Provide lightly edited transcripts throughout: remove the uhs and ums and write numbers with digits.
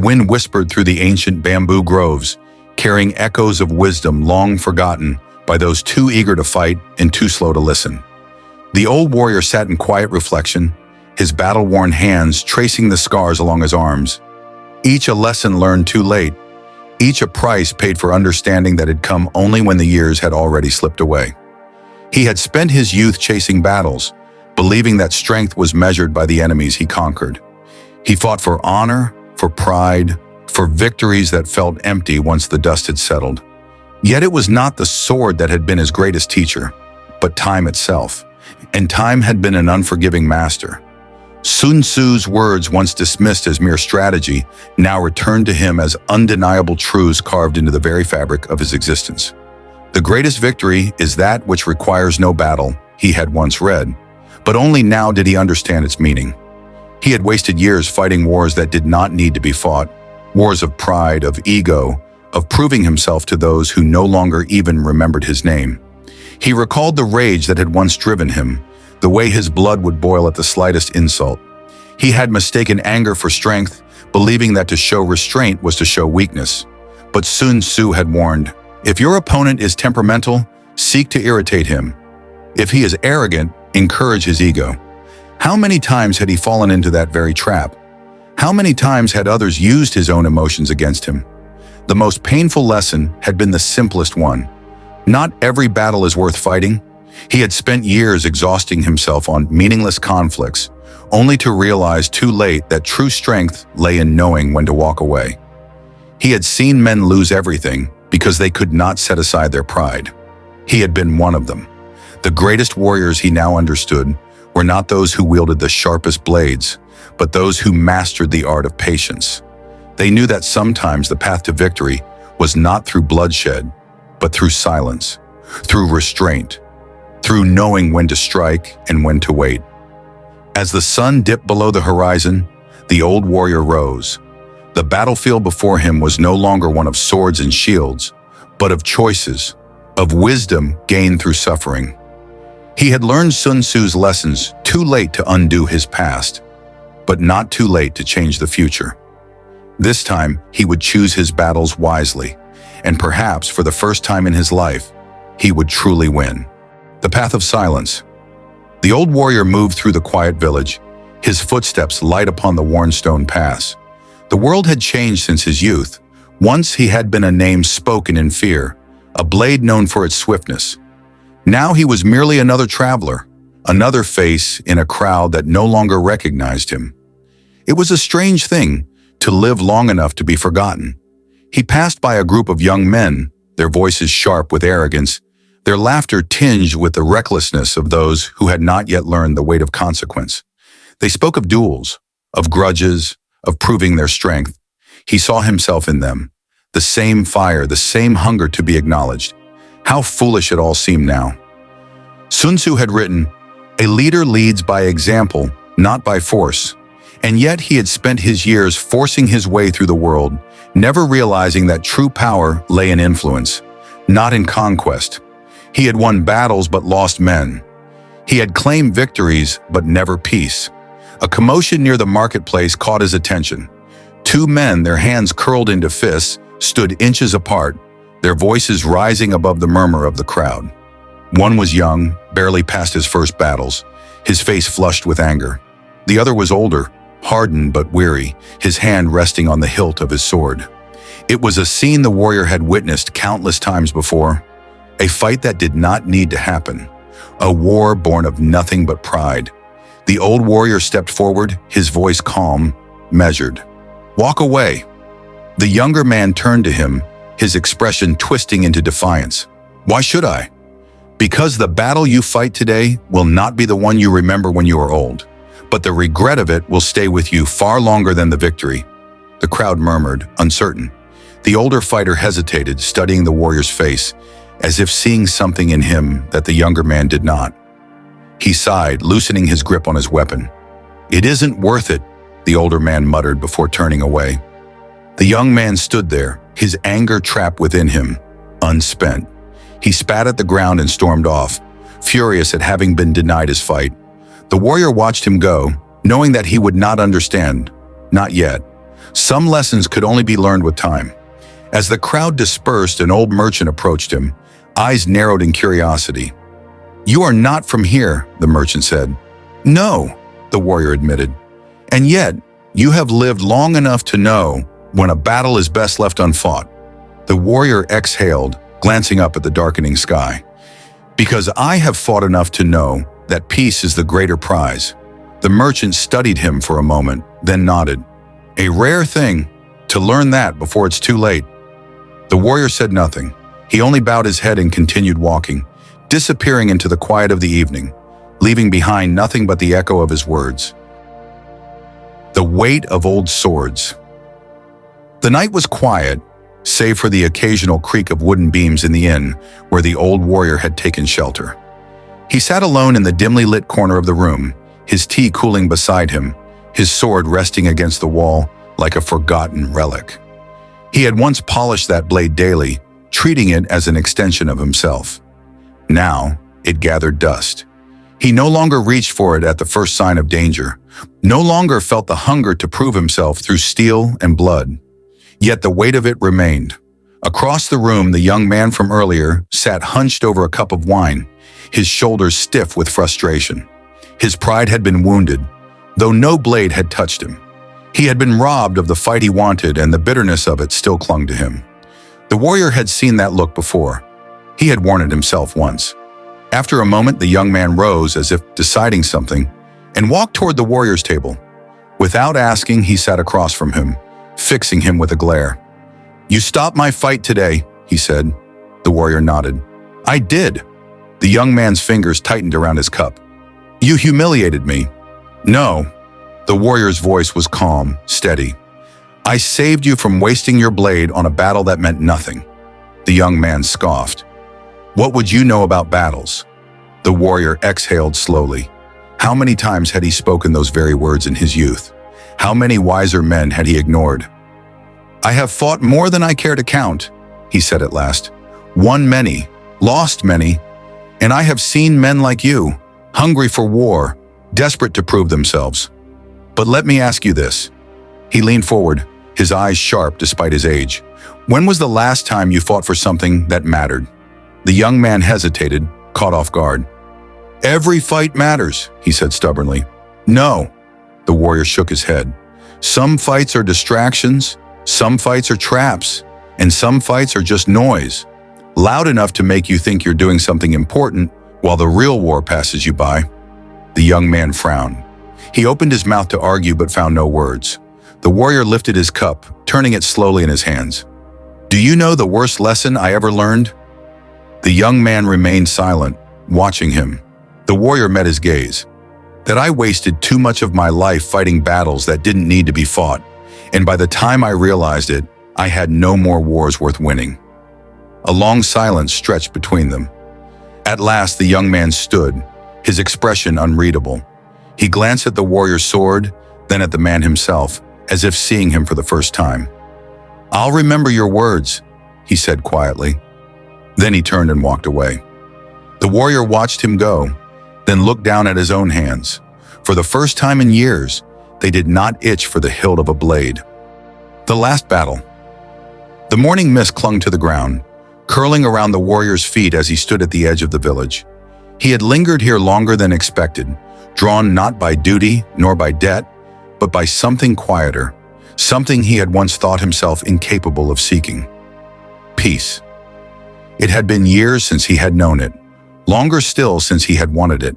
wind whispered through the ancient bamboo groves, carrying echoes of wisdom long forgotten by those too eager to fight and too slow to listen. The old warrior sat in quiet reflection, his battle-worn hands tracing the scars along his arms. Each a lesson learned too late, each a price paid for understanding that had come only when the years had already slipped away. He had spent his youth chasing battles, believing that strength was measured by the enemies he conquered. He fought for honor, for pride, for victories that felt empty once the dust had settled. Yet it was not the sword that had been his greatest teacher, but time itself. And time had been an unforgiving master. Sun Tzu's words, once dismissed as mere strategy, now returned to him as undeniable truths carved into the very fabric of his existence. The greatest victory is that which requires no battle, he had once read, but only now did he understand its meaning. He had wasted years fighting wars that did not need to be fought, wars of pride, of ego, of proving himself to those who no longer even remembered his name. He recalled the rage that had once driven him, the way his blood would boil at the slightest insult. He had mistaken anger for strength, believing that to show restraint was to show weakness. But Sun Tzu had warned, if your opponent is temperamental, seek to irritate him. If he is arrogant, encourage his ego. How many times had he fallen into that very trap? How many times had others used his own emotions against him? The most painful lesson had been the simplest one. Not every battle is worth fighting. He had spent years exhausting himself on meaningless conflicts, only to realize too late that true strength lay in knowing when to walk away. He had seen men lose everything because they could not set aside their pride. He had been one of them. The greatest warriors, he now understood, were not those who wielded the sharpest blades, but those who mastered the art of patience. They knew that sometimes the path to victory was not through bloodshed, but through silence, through restraint, through knowing when to strike and when to wait. As the sun dipped below the horizon, the old warrior rose. The battlefield before him was no longer one of swords and shields, but of choices, of wisdom gained through suffering. He had learned Sun Tzu's lessons too late to undo his past, but not too late to change the future. This time, he would choose his battles wisely, and perhaps for the first time in his life, he would truly win. The path of silence. The old warrior moved through the quiet village, his footsteps light upon the worn stone paths. The world had changed since his youth. Once he had been a name spoken in fear, a blade known for its swiftness. Now he was merely another traveler, another face in a crowd that no longer recognized him. It was a strange thing to live long enough to be forgotten. He passed by a group of young men, their voices sharp with arrogance, their laughter tinged with the recklessness of those who had not yet learned the weight of consequence. They spoke of duels, of grudges, of proving their strength. He saw himself in them, the same fire, the same hunger to be acknowledged. How foolish it all seemed now. Sun Tzu had written, "A leader leads by example, not by force." And yet he had spent his years forcing his way through the world, never realizing that true power lay in influence, not in conquest. He had won battles but lost men. He had claimed victories but never peace. A commotion near the marketplace caught his attention. Two men, their hands curled into fists, stood inches apart, their voices rising above the murmur of the crowd. One was young, barely past his first battles, his face flushed with anger. The other was older, hardened but weary, his hand resting on the hilt of his sword. It was a scene the warrior had witnessed countless times before, a fight that did not need to happen, a war born of nothing but pride. The old warrior stepped forward, his voice calm, measured. "Walk away." The younger man turned to him, his expression twisting into defiance. "Why should I?" "Because the battle you fight today will not be the one you remember when you are old, but the regret of it will stay with you far longer than the victory." The crowd murmured, uncertain. The older fighter hesitated, studying the warrior's face, as if seeing something in him that the younger man did not. He sighed, loosening his grip on his weapon. "It isn't worth it," the older man muttered before turning away. The young man stood there, his anger trapped within him, unspent. He spat at the ground and stormed off, furious at having been denied his fight. The warrior watched him go, knowing that he would not understand, not yet. Some lessons could only be learned with time. As the crowd dispersed, an old merchant approached him, eyes narrowed in curiosity. "You are not from here," the merchant said. "No," the warrior admitted. "And yet, you have lived long enough to know when a battle is best left unfought." The warrior exhaled, glancing up at the darkening sky. "Because I have fought enough to know that peace is the greater prize." The merchant studied him for a moment, then nodded. "A rare thing, to learn that before it's too late." The warrior said nothing. He only bowed his head and continued walking, disappearing into the quiet of the evening, leaving behind nothing but the echo of his words. The weight of old swords. The night was quiet, save for the occasional creak of wooden beams in the inn where the old warrior had taken shelter. He sat alone in the dimly lit corner of the room, his tea cooling beside him, his sword resting against the wall like a forgotten relic. He had once polished that blade daily, treating it as an extension of himself. Now, it gathered dust. He no longer reached for it at the first sign of danger, no longer felt the hunger to prove himself through steel and blood. Yet the weight of it remained. Across the room, the young man from earlier sat hunched over a cup of wine, his shoulders stiff with frustration. His pride had been wounded, though no blade had touched him. He had been robbed of the fight he wanted, and the bitterness of it still clung to him. The warrior had seen that look before. He had worn it himself once. After a moment, the young man rose as if deciding something and walked toward the warrior's table. Without asking, he sat across from him, fixing him with a glare. "You stopped my fight today," he said. The warrior nodded. "I did." The young man's fingers tightened around his cup. "You humiliated me." "No." The warrior's voice was calm, steady. "I saved you from wasting your blade on a battle that meant nothing." The young man scoffed. "What would you know about battles?" The warrior exhaled slowly. How many times had he spoken those very words in his youth? How many wiser men had he ignored? "I have fought more than I care to count," he said at last. "Won many, lost many, and I have seen men like you, hungry for war, desperate to prove themselves. But let me ask you this." He leaned forward, his eyes sharp despite his age. "When was the last time you fought for something that mattered?" The young man hesitated, caught off guard. "Every fight matters," he said stubbornly. "No." The warrior shook his head. "Some fights are distractions, some fights are traps, and some fights are just noise, loud enough to make you think you're doing something important while the real war passes you by." The young man frowned. He opened his mouth to argue but found no words. The warrior lifted his cup, turning it slowly in his hands. "Do you know the worst lesson I ever learned?" The young man remained silent, watching him. The warrior met his gaze. "That I wasted too much of my life fighting battles that didn't need to be fought, and by the time I realized it, I had no more wars worth winning." A long silence stretched between them. At last, the young man stood, his expression unreadable. He glanced at the warrior's sword, then at the man himself, as if seeing him for the first time. "I'll remember your words," he said quietly. Then he turned and walked away. The warrior watched him go, then looked down at his own hands. For the first time in years, they did not itch for the hilt of a blade. The last battle. The morning mist clung to the ground, curling around the warrior's feet as he stood at the edge of the village. He had lingered here longer than expected, drawn not by duty nor by debt, but by something quieter, something he had once thought himself incapable of seeking. Peace. It had been years since he had known it, longer still since he had wanted it.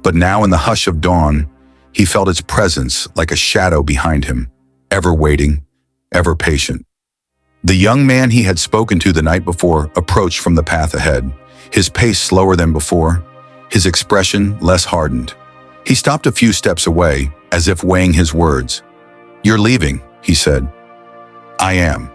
But now in the hush of dawn, he felt its presence like a shadow behind him, ever waiting, ever patient. The young man he had spoken to the night before approached from the path ahead, his pace slower than before, his expression less hardened. He stopped a few steps away, as if weighing his words. "You're leaving," he said. "I am."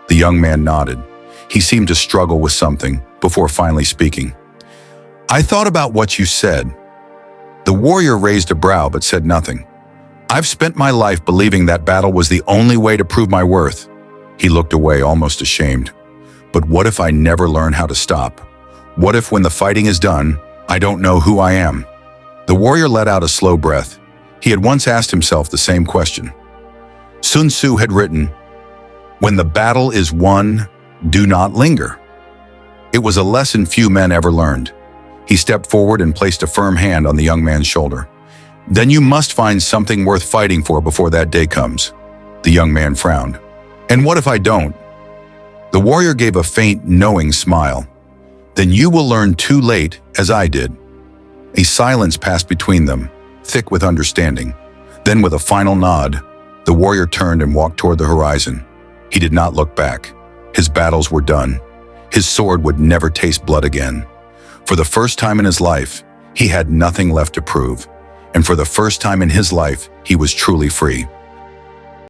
The young man nodded. He seemed to struggle with something before finally speaking. "I thought about what you said." The warrior raised a brow but said nothing. "I've spent my life believing that battle was the only way to prove my worth." He looked away, almost ashamed. "But what if I never learn how to stop? What if when the fighting is done, I don't know who I am?" The warrior let out a slow breath. He had once asked himself the same question. Sun Tzu had written, "When the battle is won, do not linger." It was a lesson few men ever learned. He stepped forward and placed a firm hand on the young man's shoulder. "Then you must find something worth fighting for before that day comes." The young man frowned. "And what if I don't?" The warrior gave a faint, knowing smile. "Then you will learn too late, as I did." A silence passed between them, thick with understanding. Then, with a final nod, the warrior turned and walked toward the horizon. He did not look back. His battles were done. His sword would never taste blood again. For the first time in his life, he had nothing left to prove. And for the first time in his life, he was truly free.